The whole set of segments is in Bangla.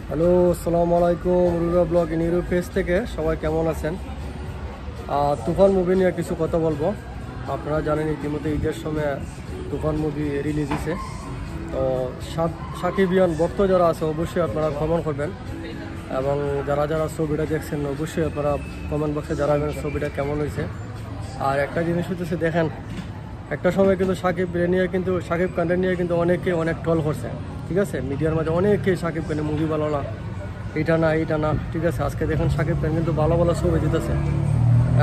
হ্যালো, আসসালামু আলাইকুম। রুবা ব্লগ ইউরো পেজ থেকে সবাই কেমন আছেন? তুফান মুভি নিয়ে কিছু কথা বলবো। আপনারা জানেন ইতিমধ্যে ঈদের সময় তুফান মুভি রিলিজ হয়েছে। তো সাকিবিয়ান ভক্ত যারা আছে অবশ্যই আপনারা কমেন্ট করবেন, এবং যারা যারা ছবিটা দেখছেন অবশ্যই আপনারা কমেন্ট বক্সে জানাবেন ছবিটা কেমন হয়েছে। আর একটা জিনিস হচ্ছে, দেখেন একটা সময় কিন্তু সাকিব খানকে নিয়ে কিন্তু অনেকে অনেক ট্রল করছে, ঠিক আছে? মিডিয়ার মাঝে অনেকেই সাকিব খানের মুভি ভালো না, এইটা না, ঠিক আছে? আজকে দেখেন সাকিব খান কিন্তু ভালো ভালো ছবি দিতেছে,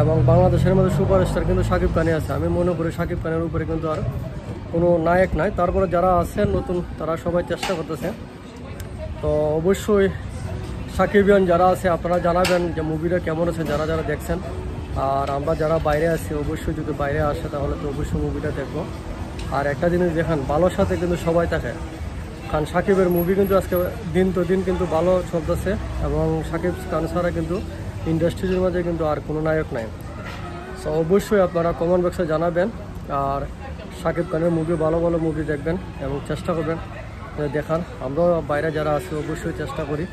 এবং বাংলাদেশের মধ্যে সুপারস্টার কিন্তু সাকিব খানই আছে। আমি মনে করি সাকিব খানের উপরে কিন্তু আর কোনো নায়ক নাই। তারপরে যারা আছেন নতুন তারা সবাই চেষ্টা করতেছে। তো অবশ্যই সাকিবিয়ান যারা আছে আপনারা জানাবেন যে মুভিটা কেমন আছে, যারা যারা দেখছেন। আর আমরা যারা বাইরে আছি অবশ্যই যদি বাইরে আসে তাহলে তো অবশ্যই মুভিটা দেখবো। আর একটা জিনিস দেখেন, ভালোর সাথে কিন্তু সবাই থাকে, কারণ সাকিবের মুভি কিন্তু আজকে দিন তো দিন কিন্তু ভালো চলতেছে, এবং সাকিব খান ছাড়া কিন্তু ইন্ডাস্ট্রির মাঝে কিন্তু আর কোনো নায়ক নাই। সো অবশ্যই আপনারা কমেন্ট বক্সে জানাবেন, আর সাকিব খানের ভালো ভালো মুভি দেখবেন এবং চেষ্টা করবেন দেখার। আমরা বাইরে যারা আছি অবশ্যই চেষ্টা করি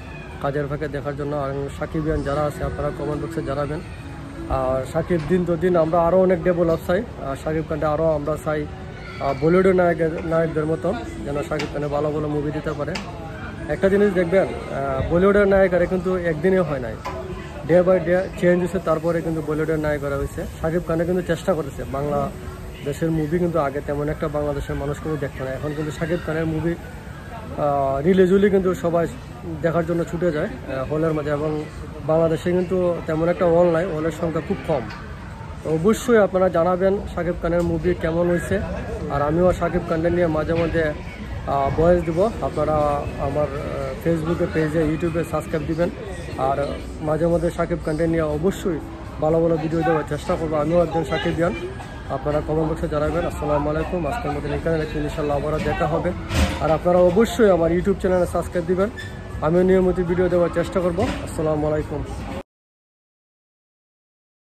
কাজের ফাঁকে দেখার জন্য। আর সাকিবিয়ান যারা আছে আপনারা কমেন্ট বক্সে জানাবেন। আর সাকিব দিন তো দিন আমরা আরও অনেক ডেভেলপ চাই, আর সাকিব খানটা আরও আমরা চাই বলিউডের নায়কদের মতো যেন সাকিব খানের ভালো ভালো মুভি দিতে পারে। একটা জিনিস দেখবেন, বলিউডের নায়িকারা কিন্তু একদিনে হয় নাই, ডে বাই ডে চেঞ্জ হয়েছে, তারপরে কিন্তু বলিউডের নায়িকারা হয়েছে। সাকিব খানে কিন্তু চেষ্টা করেছে, বাংলাদেশের মুভি কিন্তু আগে তেমন একটা বাংলাদেশের মানুষ কিন্তু দেখতো না, এখন কিন্তু সাকিব খানের মুভি রিলিজ হলে কিন্তু সবাই দেখার জন্য ছুটে যায় হলের মাঝে, এবং বাংলাদেশে কিন্তু তেমন একটা হল নাই, হলের সংখ্যা খুব কম। তো অবশ্যই আপনারা জানাবেন সাকিব খানের মুভি কেমন হয়েছে। আর আমিও সাকিব খানকে নিয়ে মাঝে মাঝে ভয়েস দিব, আপনারা আমার ফেসবুকে পেজে ইউটিউবে সাবস্ক্রাইব দিবেন। আর মাঝে মাঝে সাকিব খানকে নিয়ে অবশ্যই ভালো ভালো ভিডিও দেওয়ার চেষ্টা করবো। আমিও একজন সাকিবিয়ান, আপনারা কমেন্ট বক্সে জানাবেন। আসসালামু আলাইকুম। আজকের মধ্যে এখানে ইনশাল্লাহ আবারও দেখা হবে। আর আপনারা অবশ্যই আমার ইউটিউব চ্যানেলে সাবস্ক্রাইব দিবেন, আমিও নিয়মিত ভিডিও দেওয়ার চেষ্টা করব। আসসালামু আলাইকুম।